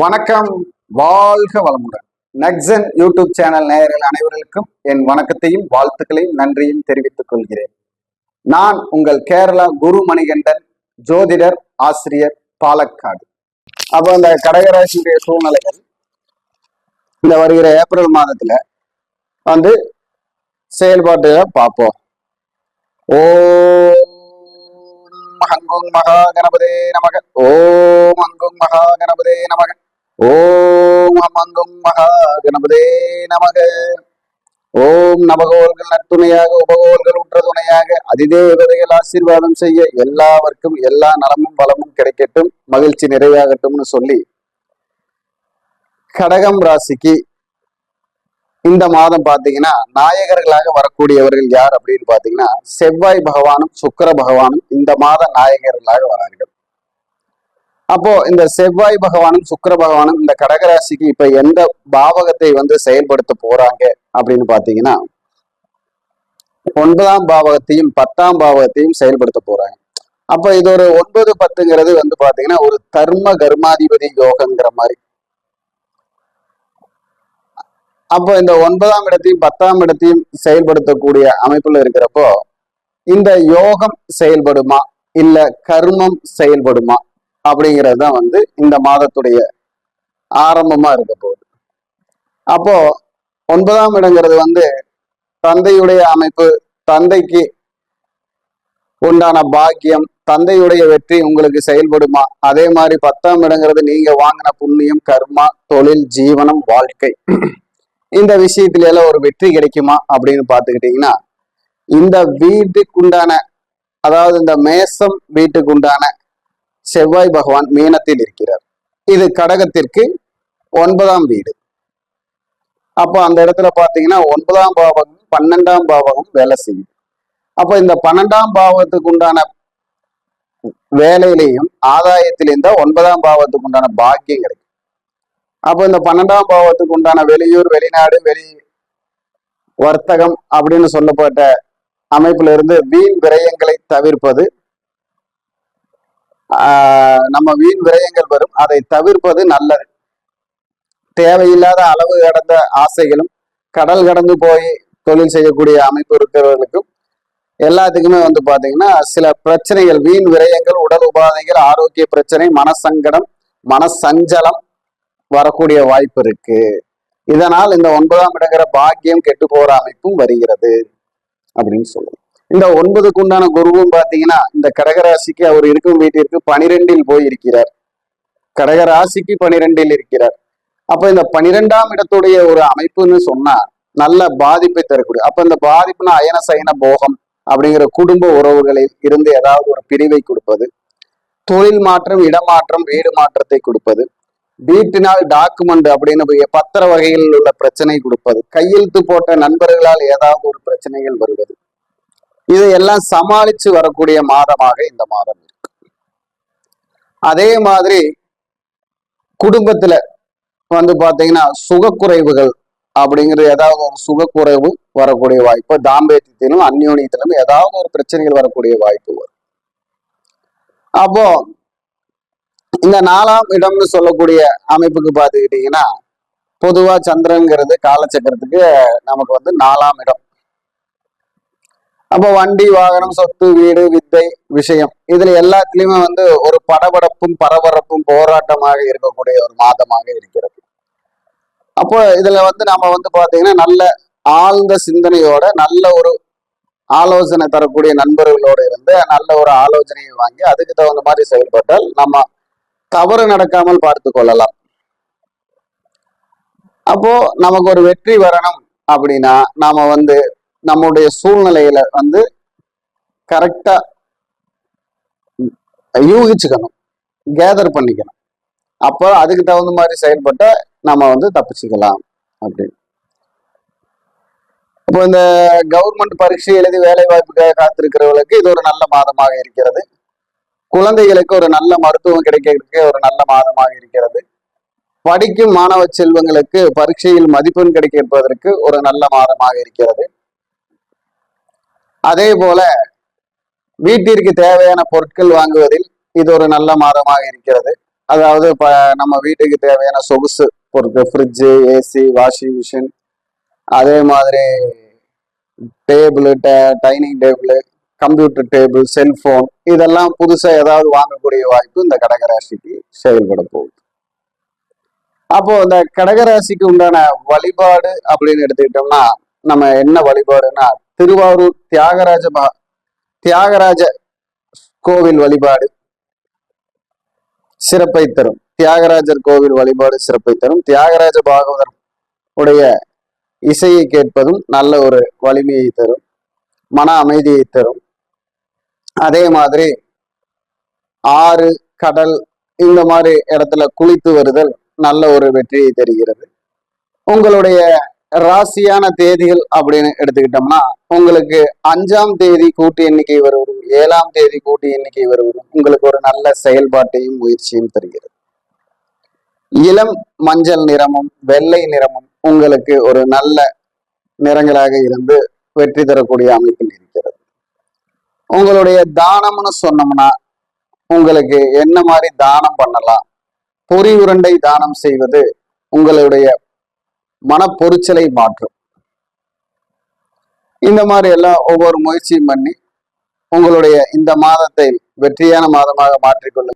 வணக்கம், வாழ்க வளமுடன். நக்சன் யூடியூப் சேனல் நேயர்கள் அனைவர்களுக்கும் என் வணக்கத்தையும் வாழ்த்துக்களையும் நன்றியும் தெரிவித்துக் கொள்கிறேன். நான் உங்கள் கேரளா குரு மணிகண்டன், ஜோதிடர், ஆசிரியர், பாலக்காடு. அப்போ இந்த கடகராசியுடைய சூழ்நிலைகள் இந்த வருகிற ஏப்ரல் மாதத்துல வந்து செயல்பாட்டு பார்ப்போம். ஓம் ஹங்கும் மகா கணபதே நமக. ஓம் ஹங்கும் மகா கணபதே நமக. ஓம் அமங்கும் மகா கணபதே நமக. ஓம் நவகோள்கள் நற்துணையாக, உபகோள்கள் உற்ற துணையாக, அதிதேவதைகள் ஆசீர்வாதம் செய்ய எல்லாருக்கும் எல்லா நலமும் பலமும் கிடைக்கட்டும், மகிழ்ச்சி நிறைவாகட்டும்னு சொல்லி கடகம் ராசிக்கு இந்த மாதம் பாத்தீங்கன்னா நாயகர்களாக வரக்கூடியவர்கள் யார் அப்படின்னு பாத்தீங்கன்னா செவ்வாய் பகவானும் சுக்கிர பகவானும் இந்த மாத நாயகர்களாக வரார்கள். அப்போ இந்த செவ்வாய் பகவானும் சுக்கிர பகவானும் இந்த கடகராசிக்கு இப்ப எந்த பாவகத்தை வந்து செயல்படுத்த போறாங்க அப்படின்னு பாத்தீங்கன்னா 9ஆம் பாவகத்தையும் 10ஆம் பாவகத்தையும் செயல்படுத்த போறாங்க. அப்ப இது ஒரு 9, 10ங்கிறது வந்து பாத்தீங்கன்னா ஒரு தர்ம கர்மாதிபதி யோகங்கிற மாதிரி. அப்போ இந்த 9ஆம் இடத்தையும் 10ஆம் இடத்தையும் செயல்படுத்தக்கூடிய அமைப்புல இருக்கிறப்போ இந்த யோகம் செயல்படுமா இல்ல கர்மம் செயல்படுமா அப்படிங்கிறது தான் வந்து இந்த மாதத்துடைய ஆரம்பமா இருக்க போகுது. அப்போ 9ஆம் இடங்கிறது வந்து தந்தையுடைய அமைப்பு, தந்தைக்கு உண்டான பாக்கியம், தந்தையுடைய வெற்றி உங்களுக்கு செயல்படுமா. அதே மாதிரி 10ஆம் இடங்கிறது நீங்க வாங்கின புண்ணியம், கர்மா, தொழில், ஜீவனம், வாழ்க்கை, இந்த விஷயத்துல எல்லாம் ஒரு வெற்றி கிடைக்குமா அப்படின்னு பாத்துக்கிட்டீங்கன்னா இந்த வீட்டுக்குண்டான, அதாவது இந்த மேசம் வீட்டுக்குண்டான செவ்வாய் பகவான் மீனத்தில் இருக்கிறார். இது கடகத்திற்கு 9ஆம் வீடு. அப்போ அந்த இடத்துல பாத்தீங்கன்னா 9ஆம் பாவகம் 12ஆம் பாவகம் வேலை செய்யும். அப்போ இந்த 12ஆம் பாவத்துக்கு உண்டான வேலையிலையும் ஆதாயத்திலையும் தான் 9ஆம் பாவத்துக்கு உண்டான பாக்கியம் கிடைக்கும். அப்போ இந்த 12ஆம் பாவத்துக்கு உண்டான வெளியூர், வெளிநாடு, வெளி வர்த்தகம் அப்படின்னு சொல்லப்பட்ட அமைப்புல இருந்து வீண் விரயங்களை தவிர்ப்பது, நம்ம வீண் விரயங்கள் வரும், அதை தவிர்ப்பது நல்லது. தேவையில்லாத அளவு கடந்த ஆசைகளும், கடல் கடந்து போய் தொழில் செய்யக்கூடிய அமைப்பு இருக்கிறவர்களுக்கும் எல்லாத்துக்குமே வந்து பாத்தீங்கன்னா சில பிரச்சனைகள், வீண் விரயங்கள், உடல் உபாதைகள், ஆரோக்கிய பிரச்சனை, மனசங்கடம், மனசஞ்சலம் வரக்கூடிய வாய்ப்பு இருக்கு. இதனால் இந்த 9ஆம் இடங்கிற பாக்கியம் கெட்டு போற அமைப்பும் வருகிறது அப்படின்னு சொல்லுது. இந்த 9க்கு உண்டான குருவும் பாத்தீங்கன்னா இந்த கடகராசிக்கு அவர் இருக்கும் வீட்டிற்கு 12இல் போய் இருக்கிறார். கடகராசிக்கு 12இல் இருக்கிறார். அப்ப இந்த 12ஆம் இடத்துடைய ஒரு அமைப்புன்னு சொன்னா நல்ல பாதிப்பை தரக்கூடிய, அப்ப இந்த பாதிப்புனா அயன சயன போகம் அப்படிங்கிற குடும்ப உறவுகளில் இருந்து ஏதாவது ஒரு பிரிவை கொடுப்பது, தொழில் மாற்றம், இடமாற்றம், வீடு மாற்றத்தை கொடுப்பது, வீட்டினால் டாக்குமெண்ட் அப்படின்னு பத்திர வகைகளில் உள்ள பிரச்சனை கொடுப்பது, கையெழுத்து போட்ட நண்பர்களால் ஏதாவது ஒரு பிரச்சனைகள் வருவது, இதையெல்லாம் சமாளிச்சு வரக்கூடிய மாதமாக இந்த மாதம் இருக்கு. அதே மாதிரி குடும்பத்துல வந்து பாத்தீங்கன்னா சுகக்குறைவுகள் அப்படிங்கிற ஏதாவது ஒரு சுகக்குறைவு வரக்கூடிய வாய்ப்பு, தாம்பத்தியத்திலும் அந்யோன்யத்திலும் ஏதாவது ஒரு பிரச்சனைகள் வரக்கூடிய வாய்ப்பு வரும். அப்போ இந்த 4ஆம் இடம்னு சொல்லக்கூடிய அமைப்புக்கு பாத்துக்கிட்டீங்கன்னா பொதுவா சந்திரன்கிறது காலச்சக்கரத்துக்கு நமக்கு வந்து 4ஆம் இடம். அப்போ வண்டி, வாகனம், சொத்து, வீடு, வித்தை, விஷயம், இதுல எல்லாத்துலயுமே வந்து ஒரு படபடப்பும் பரபரப்பும் போராட்டமாக இருக்கக்கூடிய ஒரு மாதமாக இருக்கிறது. அப்போ இதுல வந்து நம்ம வந்து பாத்தீங்கன்னா நல்ல ஆழ்ந்த சிந்தனையோட, நல்ல ஒரு ஆலோசனை தரக்கூடிய நண்பர்களோட இருந்து நல்ல ஒரு ஆலோசனையை வாங்கி அதுக்கு தகுந்த மாதிரி செயல்பட்டால் நம்ம தவறு நடக்காமல் பார்த்து கொள்ளலாம். அப்போ நமக்கு ஒரு வெற்றி வரணும் அப்படின்னா நாம வந்து நம்முடைய சூழ்நிலையில வந்து கரெக்டா யூகிச்சுக்கணும், கேதர் பண்ணிக்கணும். அப்போ அதுக்கு தகுந்த மாதிரி செயல்பட்ட நம்ம வந்து தப்பிச்சுக்கலாம் அப்படின்னு. இப்போ இந்த கவர்மெண்ட் பரீட்சை எழுதி வேலை வாய்ப்புக்காக காத்திருக்கிறவர்களுக்கு இது ஒரு நல்ல மாதமாக இருக்கிறது. குழந்தைகளுக்கு ஒரு நல்ல மருத்துவம் கிடைக்கிறதுக்கு ஒரு நல்ல மாதமாக இருக்கிறது. படிக்கும் மாணவ செல்வங்களுக்கு பரீட்சையில் மதிப்பெண் கிடைப்பதற்கு ஒரு நல்ல மாதமாக இருக்கிறது. அதே போல வீட்டிற்கு தேவையான பொருட்கள் வாங்குவதில் இது ஒரு நல்ல மாதமாக இருக்கிறது. அதாவது இப்ப நம்ம வீட்டுக்கு தேவையான சொகுசு பொருட்கள், ஃப்ரிட்ஜு, ஏசி, வாஷிங் மிஷின், அதே மாதிரி table, dining table, computer table, cellphone, இதெல்லாம் புதுசா ஏதாவது வாங்கக்கூடிய வாய்ப்பு இந்த கடகராசிக்கு செயல்பட போகுது. அப்போ இந்த கடகராசிக்கு உண்டான வழிபாடு அப்படின்னு எடுத்துக்கிட்டோம்னா, நம்ம என்ன வழிபாடுன்னா திருவாரூர் தியாகராஜ கோவில் வழிபாடு சிறப்பை தரும். தியாகராஜர் கோவில் வழிபாடு சிறப்பை தரும். தியாகராஜ பாகவதர் உடைய இசையை கேட்பதும் நல்ல ஒரு வலிமையை தரும், மன அமைதியை தரும். அதே மாதிரி ஆறு, கடல் இந்த மாதிரி இடத்துல குளித்து வருதல் நல்ல ஒரு வெற்றியை தருகிறது. உங்களுடைய ராசியான தேதிகள் அப்படின்னு எடுத்துக்கிட்டோம்னா, உங்களுக்கு 5ஆம் தேதி கூட்டு எண்ணிக்கை வருவதும் 7ஆம் தேதி கூட்டு எண்ணிக்கை வருவதும் உங்களுக்கு ஒரு நல்ல செயல்பாட்டையும் முயற்சியும் தருகிறது. இளம் மஞ்சள் நிறமும் வெள்ளை நிறமும் உங்களுக்கு ஒரு நல்ல நிறங்களாக இருந்து வெற்றி தரக்கூடிய அமைப்பில் இருக்கிறது. உங்களுடைய தானம்னு சொன்னோம்னா, உங்களுக்கு என்ன மாதிரி தானம் பண்ணலாம்? பொறி உருண்டை தானம் செய்வது உங்களுடைய மனப்பொரிச்சலை மாற்றும். இந்த மாதிரி எல்லாம் ஒவ்வொரு முயற்சியும் பண்ணி உங்களுடைய இந்த மாதத்தை வெற்றியான மாதமாக மாற்றிக்கொள்ள